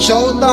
14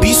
20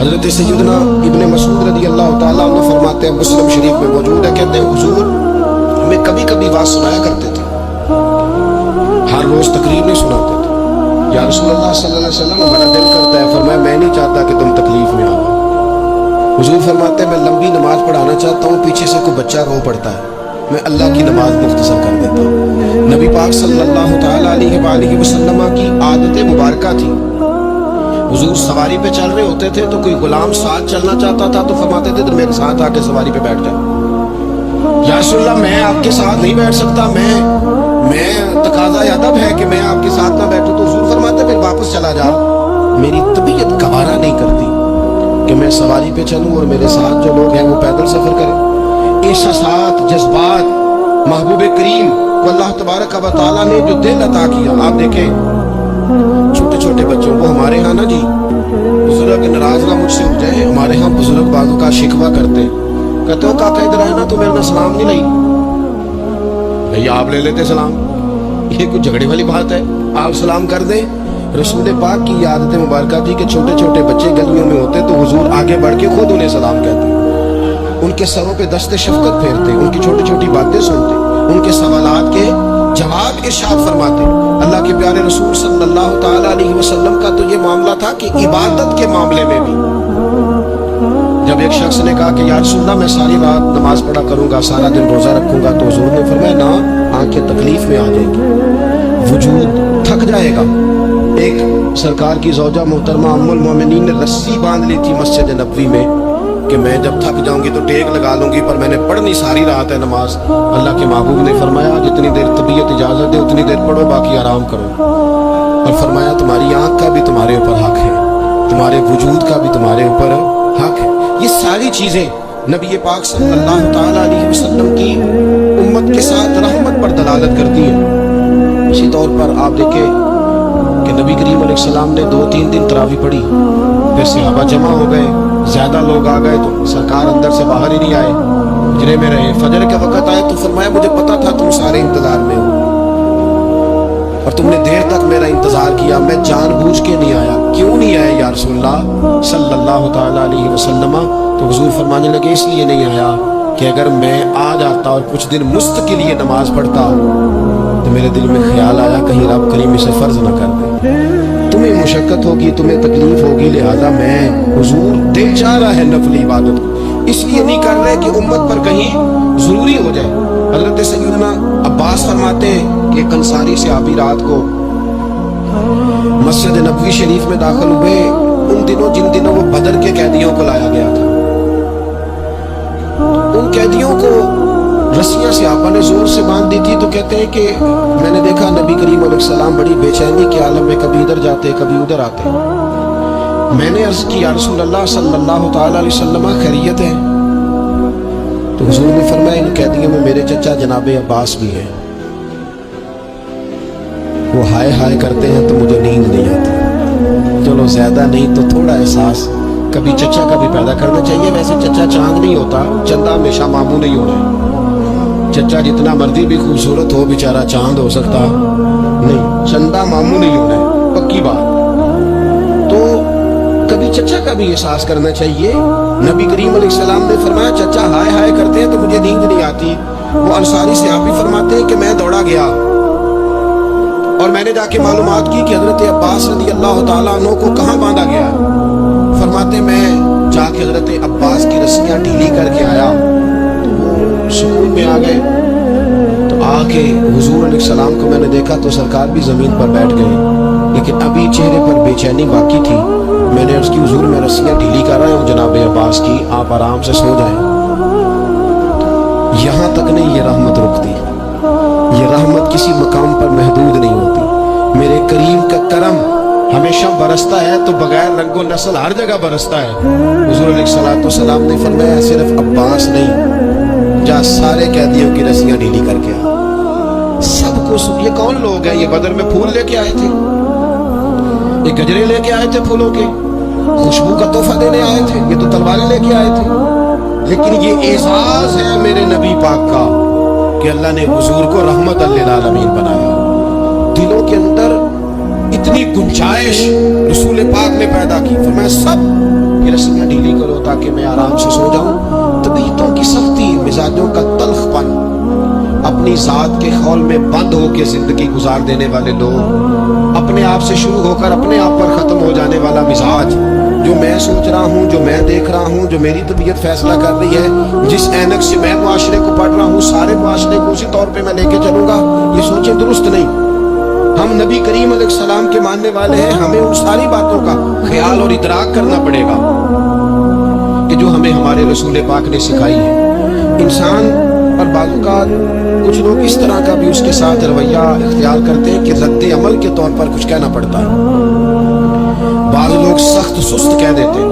حضرت سیدنا ابن مسعود رضی اللہ تعالیٰ عنہ فرماتے ہیں, مسلم شریف میں موجود ہے, کہتے ہیں حضور ہمیں کبھی کبھی بات سنایا کرتے تھے, ہر روز تقریر نہیں سناتے تھے. یا رسول اللہ صلی اللہ علیہ وسلم ہمارا دل کرتا ہے, فرمایا میں نہیں چاہتا کہ تم تکلیف میں آؤ. حضور فرماتے ہیں میں لمبی نماز پڑھانا چاہتا ہوں, پیچھے سے کوئی بچہ رو پڑتا ہے, میں اللہ کی نماز مختصر کر دیتا ہوں. نبی پاک صلی اللہ تعالیٰ علیہ وآلہ وسلم کی عادت مبارکہ تھی, حضور سواری پہ چل رہے ہوتے تھے تو کوئی غلام ساتھ چلنا چاہتا تھا تو فرماتے تھے تو میرے ساتھ آ کے سواری پہ بیٹھ جائے. یا رسول اللہ میں آپ کے ساتھ نہیں بیٹھ سکتا, میں تقاضا ادب ہے کہ میں آپ کے ساتھ نہ بیٹھوں. تو حضور فرماتے پھر واپس چلا جا, میری طبیعت گوارا نہیں کرتی کہ میں سواری پہ چلوں اور میرے ساتھ جو لوگ ہیں وہ پیدل سفر کریں. احساسات, جذبات محبوب کریم کو اللہ تبارک و تعالیٰ نے جو دل عطا کیا, آپ دیکھیں چھوٹے چھوٹے بچوں کو ہمارے ہاں نا جی بزرگ ناراض نہ مجھ سے ہو جائے, ہمارے ہاں بزرگ بعضوں کا شکوہ کرتے, کہتے ہو کاکا ادھر آئے نا تو میرے نہ سلام نہیں لئی, بھئی آپ لے لیتے سلام, یہ کچھ جھگڑے والی بات ہے, آپ سلام کر دیں. رسول پاک کی عادت مبارکہ تھی کہ چھوٹے چھوٹے بچے گلیوں میں ہوتے تو حضور آگے بڑھ کے خود انہیں سلام کہتے, ان کے سروں پہ دست شفقت پھیرتے, ان کی چھوٹی چھوٹی باتیں سنتے, ان کے سوالات کے جواب ارشاد فرماتے. اللہ کے پیارے رسول صلی اللہ تعالیٰ علیہ وسلم کا تو یہ معاملہ تھا کہ عبادت کے معاملے میں بھی جب ایک شخص نے کہا کہ یا رسول اللہ میں ساری رات نماز پڑھا کروں گا, سارا دن روزہ رکھوں گا, تو حضور نے فرمایا نہ, آنکھیں تکلیف میں آ جائیں گی, وجود تھک جائے گا. ایک سرکار کی زوجہ محترمہ ام المومنین نے رسی باندھ لی تھی مسجد نبوی میں کہ میں جب تھک جاؤں گی تو ٹیک لگا لوں گی, پر میں نے پڑھنی ساری رات ہے نماز. اللہ کے محبوب نے فرمایا جتنی دیر طبیعت اجازت دے اتنی دیر پڑھو, باقی آرام کرو. اور فرمایا تمہاری آنکھ کا بھی تمہارے اوپر حق ہے, تمہارے وجود کا بھی تمہارے اوپر حق ہے. یہ ساری چیزیں نبی پاک صلی اللہ تعالیٰ علیہ وسلم کی امت کے ساتھ رحمت پر دلالت کرتی ہیں. اسی طور پر آپ دیکھیں کہ نبی کریم علیہ السلام نے 2-3 دن تراویح پڑھی, پھر صحابہ جمع ہو گئے, زیادہ لوگ آ گئے تو سرکار اندر سے باہر ہی نہیں آئے, حجرے میں رہے. فجر کے وقت آئے تو فرمایا مجھے پتا تھا تم سارے انتظار میں ہو اور تم نے دیر تک میرا انتظار کیا, میں جان بوجھ کے نہیں آیا. کیوں نہیں آئے یا رسول اللہ صلی اللہ تعالیٰ علیہ وسلم؟ تو حضور فرمانے لگے اس لیے نہیں آیا کہ اگر میں آ جاتا اور کچھ دن مستقل یہ نماز پڑھتا تو میرے دل میں خیال آیا کہیں رب کریم اسے فرض نہ کر دے, تمہیں مشقت ہوگی, تمہیں تکلیف ہوگی, لہذا میں حضور دل چاہ رہا ہے نفلی عبادت کو, اس لیے نہیں کر رہے کہ امت پر کہیں ضروری ہو جائے. حضرت سیدنا عباس فرماتے ہیں کہ ایک انصاری صحابی رات کو مسجد نبوی شریف میں داخل ہوئے, ان دنوں جن دنوں وہ بدر کے قیدیوں کو لایا گیا تھا, ان قیدیوں کو رسیاں صحابہ نے زور سے باندھ دی تھی. تو کہتے ہیں کہ میں نے دیکھا نبی کریم علیہ السلام بڑی بے چینی کے عالم میں کبھی ادھر جاتے کبھی ادھر آتے. میں نے عرض کی یا رسول اللہ صلی اللہ تعالیٰ علیہ وسلم خیریت ہے؟ تو حضور نے فرمایا ان قیدیوں میں میرے چچا جناب عباس بھی ہیں, وہ ہائے ہائے کرتے ہیں تو مجھے نیند نہیں آتی. چلو زیادہ نہیں تو تھوڑا احساس کبھی چچا کا بھی پیدا کرنا چاہیے. ویسے چچا چاند نہیں ہوتا, چندہ ہمیشہ ماموں نہیں ہونا ہے. چچا جتنا مرضی بھی خوبصورت ہو بیچارہ چاند ہو سکتا نہیں, چندہ ماموں نہیں ہونا ہے, پکی بات. تو کبھی چچا کا بھی احساس کرنا چاہیے. نبی کریم علیہ السلام نے فرمایا چچا ہائے ہائے کرتے ہیں تو مجھے نیند نہیں آتی. وہ انصاری صحابی فرماتے ہیں کہ میں دوڑا گیا اور میں نے جا کے معلومات کی کہ حضرت عباس رضی اللہ تعالیٰ عنہ کو کہاں باندھا گیا. فرماتے میں جا کے حضرت عباس کی رسیاں ڈھیلی کر کے آیا, سکون میں آ گئے. تو آ کے حضور علیہ السلام کو میں نے دیکھا تو سرکار بھی زمین پر بیٹھ گئے, لیکن ابھی چہرے پر بے چینی باقی تھی. میں نے عرض کی حضور میں رسیاں ڈھیلی کر رہا ہوں جناب عباس کی, آپ آرام سے سو جائیں. یہاں تک نہیں یہ رحمت رکتی, یہ رحمت کسی مقام پر محدود نہیں ہوتی. میرے کریم کا کرم ہمیشہ برستا ہے تو بغیر رنگ و نسل ہر جگہ برستا ہے. حضور علیہ السلام نے فرمایا صرف عباس نہیں, جا سارے قیدیوں کی رسیاں ڈھیلی کر کے سب کو. یہ کون لوگ ہیں؟ یہ بدر میں پھول لے کے آئے تھے, یہ گجرے لے کے آئے تھے پھولوں کے, خوشبو کا تحفہ دینے آئے تھے, یہ تو تلواریں لے کے آئے تھے. لیکن یہ اعزاز ہے میرے نبی پاک کا کہ اللہ نے حضور کو رحمت للعالمین بنایا. دلوں کے اندر اتنی اتنی گنجائش رسول پاک نے پیدا کی، فرمایا سب یہ رسیاں ڈھیلی کرو تاکہ میں آرام سے سو جاؤں۔ طبیعتوں کی سختی، مزاجوں کا تلخ پن، اپنی ذات کے خول میں بند ہو کے زندگی گزار دینے والے لوگ، اپنے آپ سے شروع ہو کر اپنے آپ پر ختم ہو جانے والا مزاج، جو میں سوچ رہا ہوں، جو میں دیکھ رہا ہوں، جو میری طبیعت فیصلہ کر رہی ہے، جس اینک سے میں معاشرے کو پڑھ رہا ہوں، سارے معاشرے کو اسی طور پہ میں لے کے چلوں گا، یہ سوچیں درست نہیں۔ ہم نبی کریم علیہ السلام کے ماننے والے ہیں، ہمیں ان ساری باتوں کا خیال اور ادراک کرنا پڑے گا کہ جو ہمیں ہمارے رسول پاک نے سکھائی ہے۔ انسان اور بعض اوقات کچھ لوگ اس طرح کا بھی اس کے ساتھ رویہ اختیار کرتے ہیں کہ رد عمل کے طور پر کچھ کہنا پڑتا ہے۔ بعض لوگ سخت سست کہہ دیتے ہیں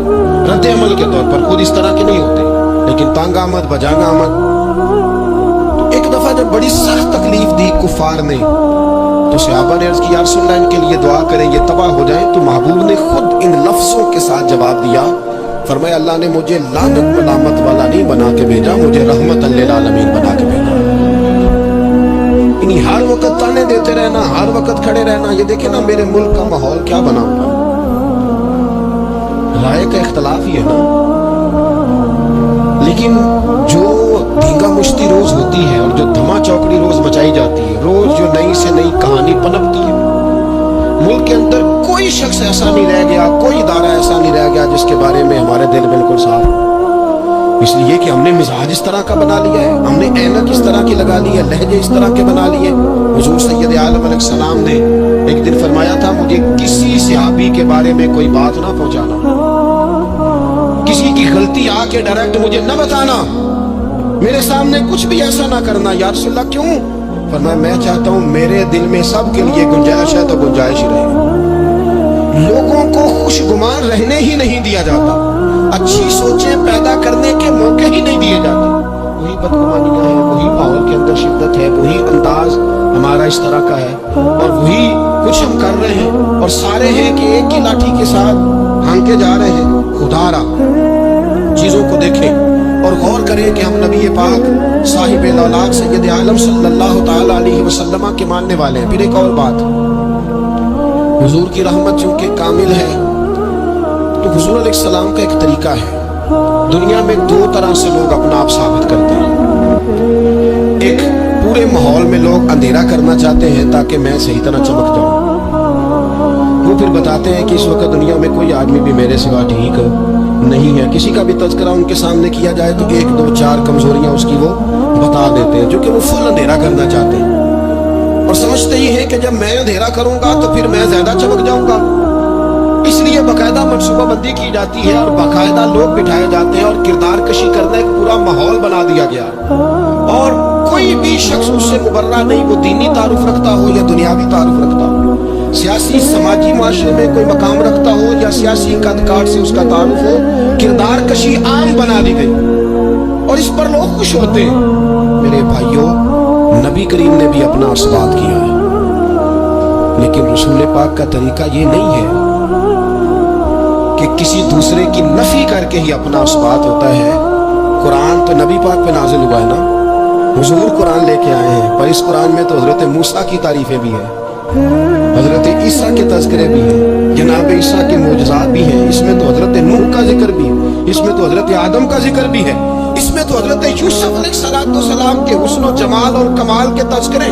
رد عمل کے طور پر، خود اس طرح کے نہیں ہوتے، لیکن تانگ آمد بجانگ آمد۔ تو ایک دفعہ جب بڑی سخت تکلیف دی کفار نے تو صحابہ نے عرض کی یا رسول اللہ ان کے لیے دعا کریں یہ تباہ ہو جائیں، تو محبوب نے خود ان لفظوں کے ساتھ جواب دیا، فرمایا اللہ نے مجھے لعنت ملامت والا نہیں بنا کے بھیجا، مجھے رحمت للعالمین بنا کے بھیجا۔ ہر وقت تانے دیتے رہنا، ہر وقت کھڑے رہنا، یہ دیکھیں نا میرے ملک کا ماحول کیا بنا ہوا ہے، رائے کا اختلاف ہی ہے نا، لیکن جو دھینگا مشتی روز ہوتی ہے اور جو دھما چوکڑی روز مچائی جاتی ہے، روز جو نئی سے نئی کہانی پنپتی ہے، ملک کے اندر کوئی شخص ایسا نہیں رہ گیا، کوئی ادارہ ایسا نہیں رہ گیا جس کے بارے میں ہمارے دل بالکل صاف ہو، اس لیے کہ ہم نے مزاج اس طرح کا بنا لیا ہے، ہم نے اینک اس طرح کی لگا لی ہے، لہجے اس طرح کے بنا لیے۔ حضور سید عالم علیہ السلام نے ایک دن فرمایا تھا مجھے کسی صحابی کے بارے میں کوئی بات نہ پہنچانا، کسی کی غلطی آ کے ڈائریکٹ مجھے نہ بتانا، میرے سامنے کچھ بھی ایسا نہ کرنا۔ یا رسول اللہ کیوں؟ فرمایا میں چاہتا ہوں میرے دل میں سب کے لیے گنجائش ہے تو گنجائش ہی رہے، لوگوں کو خوش گمان رہنے ہی نہیں دیا جاتا، اچھی سوچیں پیدا کرنے کے موقع ہی نہیں دیے جاتے، وہی بدگمانیاں ہیں، وہی ماحول کے اندر شدت ہے، وہی انداز ہمارا اس طرح کا ہے، اور وہی کچھ ہم کر رہے ہیں، اور سارے ہیں کہ ایک ہی لاٹھی کے ساتھ ہانکے جا رہے ہیں۔ خدا را چیزوں کو دیکھیں اور غور کریں کہ ہم نبی پاک صاحب الاولاق سید عالم صلی اللہ تعالی علیہ وسلم کے ماننے والے ہیں۔ پھر ایک اور بات، حضور کی رحمت چونکہ کامل ہے تو حضور علیہ السلام کا ایک طریقہ ہے، دنیا میں دو طرح سے لوگ اپنا آپ ثابت کرتے ہیں، ایک پورے ماحول میں لوگ اندھیرا کرنا چاہتے ہیں تاکہ میں صحیح طرح چمک جاؤں، وہ پھر بتاتے ہیں کہ اس وقت دنیا میں کوئی آدمی بھی میرے سوا ٹھیک نہیں ہے، کسی کا بھی تذکرہ ان کے سامنے کیا جائے تو ایک دو چار کمزوریاں اس کی وہ بتا دیتے ہیں، جو کہ وہ فل اندھیرا کرنا چاہتے ہیں، اور سمجھتے ہی ہیں کہ جب میں اندھیرا کروں گا تو پھر میں زیادہ چمک جاؤں گا، اس لیے باقاعدہ منصوبہ بندی کی جاتی ہے اور باقاعدہ لوگ بٹھائے جاتے ہیں اور کردار کشی کرنا ایک پورا ماحول بنا دیا گیا، اور کوئی بھی شخص اس سے مبرہ نہیں، وہ دینی تعارف رکھتا ہو یا دنیاوی تعارف رکھتا ہو، سیاسی سماجی معاشرے میں کوئی مقام رکھتا ہو یا سیاسی قد کاٹ سے اس کا تعارف ہو، کردار کشی عام بنا دی گئی اور اس پر لوگ خوش ہوتے ہیں۔ میرے بھائیوں، نبی کریم نے بھی اپنا اثبات کیا ہے، لیکن رسول پاک کا طریقہ یہ نہیں ہے کہ کسی دوسرے کی نفی کر کے ہی اپنا اثبات ہوتا ہے۔ قرآن تو نبی پاک پہ نازل ہوا ہے نا، حضور قرآن لے کے آئے ہیں، پر اس قرآن میں تو حضرت موسیٰ کی تعریفیں بھی ہیں، حضرت عیسیٰ کے تذکرے بھی ہیں، جناب عیسیٰ کے معجزات بھی ہیں، اس میں تو حضرت نوح کا ذکر بھی ہے، اس میں تو حضرت آدم کا ذکر بھی ہے، اس میں تو حضرت یوسف علیہ السلام کے حسن و جمال اور کمال کے تذکرے،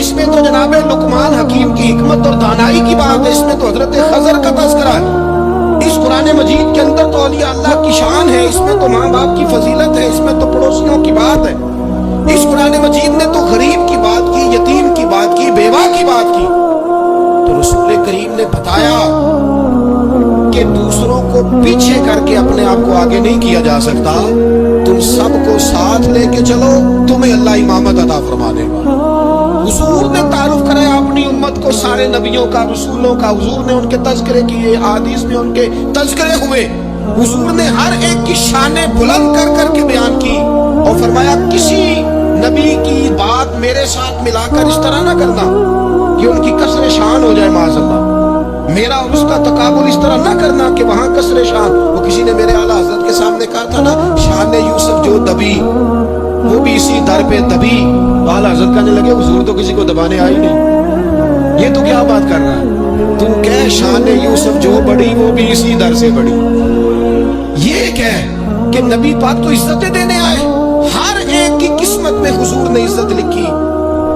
اس میں تو جناب لقمان حکیم کی حکمت اور دانائی کی بات ہے، اس میں تو حضرت خضر کا تذکرہ ہے، اس قرآن مجید کے اندر تو اولیاء اللہ کی شان ہے، اس میں تو ماں باپ کی فضیلت ہے، اس میں تو پڑوسیوں کی بات ہے، اس قرآن مجید نے تو غریب کی بات کی، یتیم کی بات کی، بیوہ کی بات کی، تو رسول کریم نے بتایا کہ دوسروں کو پیچھے کر کے اپنے آپ کو آگے نہیں کیا جا سکتا، تم سب کو ساتھ لے کے چلو، تمہیں اللہ امامت عطا فرما دے گا۔ حضور نے تعارف کرایا اپنی امت کو سارے نبیوں کا، رسولوں کا، حضور نے ان کے تذکرے کیے، حدیث میں ان کے تذکرے ہوئے، حضور نے ہر ایک کی شانیں بلند کر کر کے بیان کی اور فرمایا کسی نبی کی بات میرے ساتھ ملا کر اس طرح نہ کرنا کہ ان کی کسر شان ہو جائے معاذ اللہ، میرا اور اس کا تقابل اس طرح نہ کرنا کہ وہاں کسر شان، وہ کسی نے میرے اعلیٰ حضرت کے سامنے کہا تھا نا شان یوسف جو دبی وہ بھی اسی در پہ دبی، اعلیٰ حضرت کہنے لگے حضور تو کسی کو دبانے آئی نہیں، یہ تو کیا بات کر رہا ہے، تو کہہ شان یوسف جو بڑی وہ بھی اسی در سے بڑی. یہ کہہ کہ نبی پاک تو عزتیں دینے آئے, ہر ایک کی قسمت میں حضور نے عزت لکھی.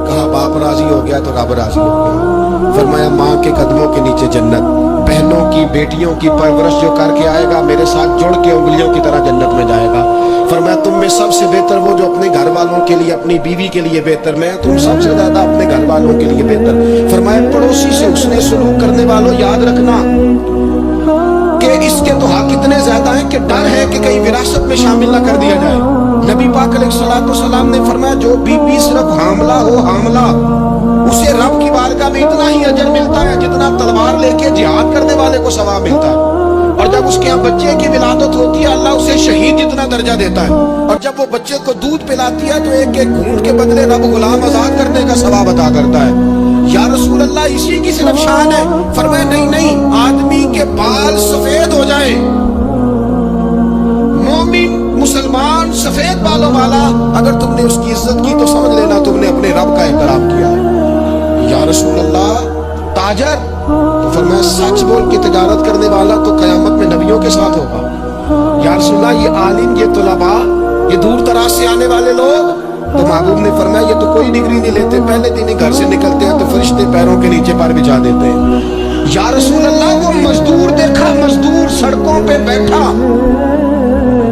کہا باپ راضی ہو گیا تو رب راضی ہو گیا. فرمایا ماں کے قدموں کے نیچے جنت, بہنوں کی بیٹیوں کی پرورش جو کر کے آئے گا میرے ساتھ جڑ کے انگلیوں کی طرح جنت میں جائے گا. فرمایا تم میں سب سے بہتر وہ جو اپنے گھر والوں کے لیے, اپنی بیوی کے لیے بہتر, میں تم سب سے زیادہ اپنے گھر والوں کے لیے بہتر. فرمایا پڑوسی سے حسن سلوک کرنے والوں یاد رکھنا کہ اس کے تو حق اتنے زیادہ ہیں کہ ڈر ہے کہ کہیں وراثت میں شامل نہ کر دیا جائے. نبی پاک علیہ السلام نے فرمایا جو بی بی صرف حاملہ ہو, حاملہ, اسے رب کی بارگاہ میں اتنا ہی اجر ملتا ہے جتنا تلوار لے کے جہاد کرنے والے کو ثواب ملتا ہے. اور جب اس کے یہاں بچے کی ولادت ہوتی ہے اللہ اسے شہید جتنا درجہ دیتا ہے. اور جب وہ بچے کو دودھ پلاتی ہے تو ایک ایک گھونٹ کے بدلے رب غلام آزاد کرنے کا ثواب عطا کرتا ہے. یا رسول اللہ اسی کی صرف شان ہے. فرمایا نہیں نہیں, آدمی کے بال سفید ہو جائیں, مومن مسلمان سفید بالوں والا, اگر تم نے اس کی عزت کی تو سمجھ لینا تم نے اپنے رب کا احترام کیا ہے. یا رسول اللہ تاجر, تو فرمایا سچ بول کے تجارت کرنے والا تو قیامت میں نبیوں کے ساتھ ہوگا. یا رسول اللہ یہ عالم, یہ طلباء, یہ دور دراز سے آنے والے لوگ, تو محبوب نے فرمایا یہ تو کوئی ڈگری نہیں لیتے, پہلے دن ہی گھر سے نکلتے ہیں تو فرشتے پیروں کے نیچے پر بچھا دیتے ہیں. یا رسول اللہ وہ مزدور دیکھا, مزدور سڑکوں پہ بیٹھا,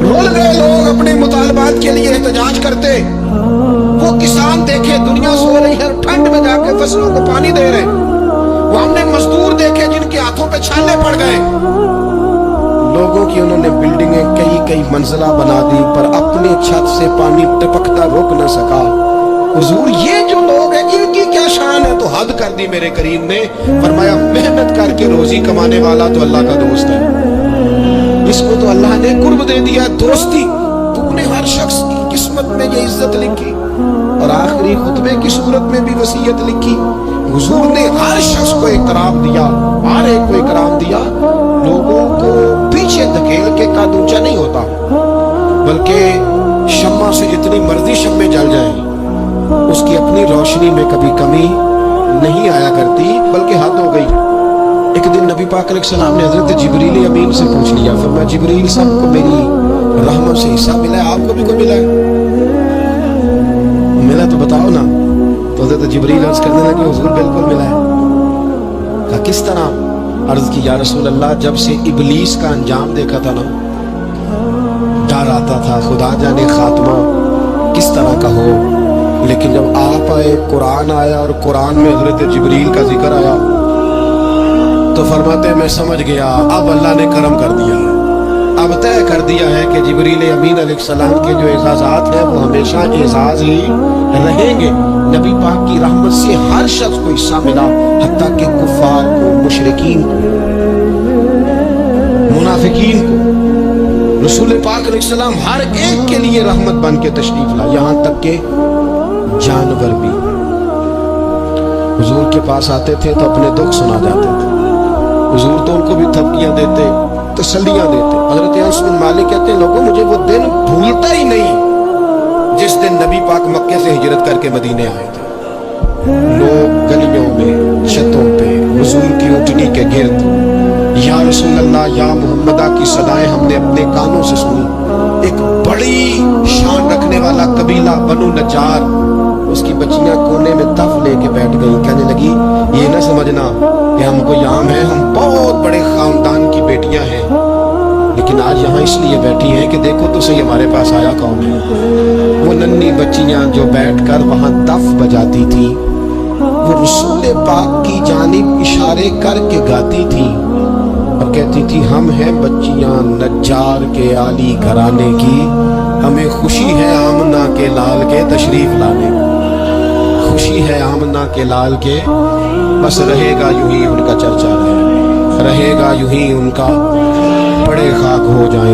رول گئے لوگ اپنے مطالبات کے لیے احتجاج کرتے. وہ کسان دیکھے دنیا سو رہی ہے, ٹھنڈ میں جا کے فصلوں کو پانی دے رہے. وہ ہم نے مزدور دیکھے جن کے ہاتھوں پہ چھالے پڑ گئے. لوگوں کی انہوں نے بلڈنگیں کئی کئی منزلہ بنا دی پر اپنے چھت سے پانی ٹپکتا روک نہ سکا. حضور یہ جو لوگ ہیں ان کی کیا شان ہے, تو حد کر دی میرے کریم نے. فرمایا محنت کر کے روزی کمانے والا تو اللہ کا دوست ہے, اس کو تو اللہ نے قرب دے دیا دوستی. تم نے ہر شخص کی قسمت میں یہ عزت لکھی اور آخری خطبے کی صورت میں بھی وصیت لکھی. حضور نے ہر شخص کو احترام دیا, ہر ایک کو اکرام دیا. لوگوں کو پیچھے دھکیل کے قد اونچا نہیں ہوتا, بلکہ شمع سے جتنی مرضی شمع جل جائیں اس کی اپنی روشنی میں کبھی کمی نہیں آیا کرتی بلکہ حد ہو گئی. ایک دن نبی پاک علیہ السلام نے حضرت جبریل امین سے پوچھ لیا. فرمایا جبریل سب کو میری رحمت سے حصہ ملا ہے, آپ کو بھی کوئی ملا ہے؟ ملا تو بتاؤ نا. تو حضرت جبریل عرض کرنے لگے حضور بالکل ملا ہے. کہا کس طرح؟ عرض کی یا رسول اللہ جب سے ابلیس کا انجام دیکھا تھا نا ڈر آتا تھا خدا جانے خاتمہ کس طرح کا ہو, لیکن جب آپ آئے, قرآن آیا اور قرآن میں حضرت جبریل کا ذکر آیا تو فرماتے ہیں میں سمجھ گیا اب اللہ نے کرم کر دیا ہے, اب طے کر دیا ہے کہ جبریل امین علیہ السلام کے جو اعزازات ہیں وہ ہمیشہ اعزاز ہی رہیں گے. نبی پاک کی رحمت سے ہر شخص کو حصہ ملا, حتیٰ کہ کفار کو, مشرکین کو, منافقین کو. رسول پاک علیہ السلام ہر ایک کے لیے رحمت بن کے تشریف لا, یہاں تک کہ جانور بھی حضور کے پاس آتے تھے تو اپنے دکھ سنا جاتے تھے. حضور تو ان کو بھی تھپکیاں دیتے, تسلیاں دیتے. حضرت انس بن مالک کہتے ہیں لوگوں مجھے وہ دن بھولتا ہی نہیں جس دن نبی پاک مکے سے ہجرت کر کے مدینے آئے تھے. لوگ گلیوں میں, چھتوں پہ, حضور کی اونٹنی کے گرد یا رسول اللہ یا محمدہ کی صدائیں ہم نے اپنے کانوں سے سنی. ایک بڑی شان رکھنے والا قبیلہ بنو نجار, اس کی بچیاں کونے میں تف لے کے بیٹھ گئی, کہنے لگی یہ نہ سمجھنا کہ ہم کوئی عام ہیں, ہم بہت بڑے خاندان کی بیٹیاں ہیں, لیکن آج یہاں اس لیے بیٹھی ہیں کہ دیکھو تو صحیح ہمارے پاس آیا کون ہے. وہ ننھی بچیاں جو بیٹھ کر وہاں دف بجاتی تھی وہ رسول پاک کی جانب اشارے کر کے گاتی تھی اور کہتی تھی ہم ہیں بچیاں نجار کے عالی گھرانے کی, ہمیں خوشی ہے آمنہ کے لال کے تشریف لانے, خوشی ہے آمنہ کے لال کے, بس رہے گا یوں ہی ان کا چرچا رہے گا یوں ہی ان کا, بڑے خاک ہو جائیں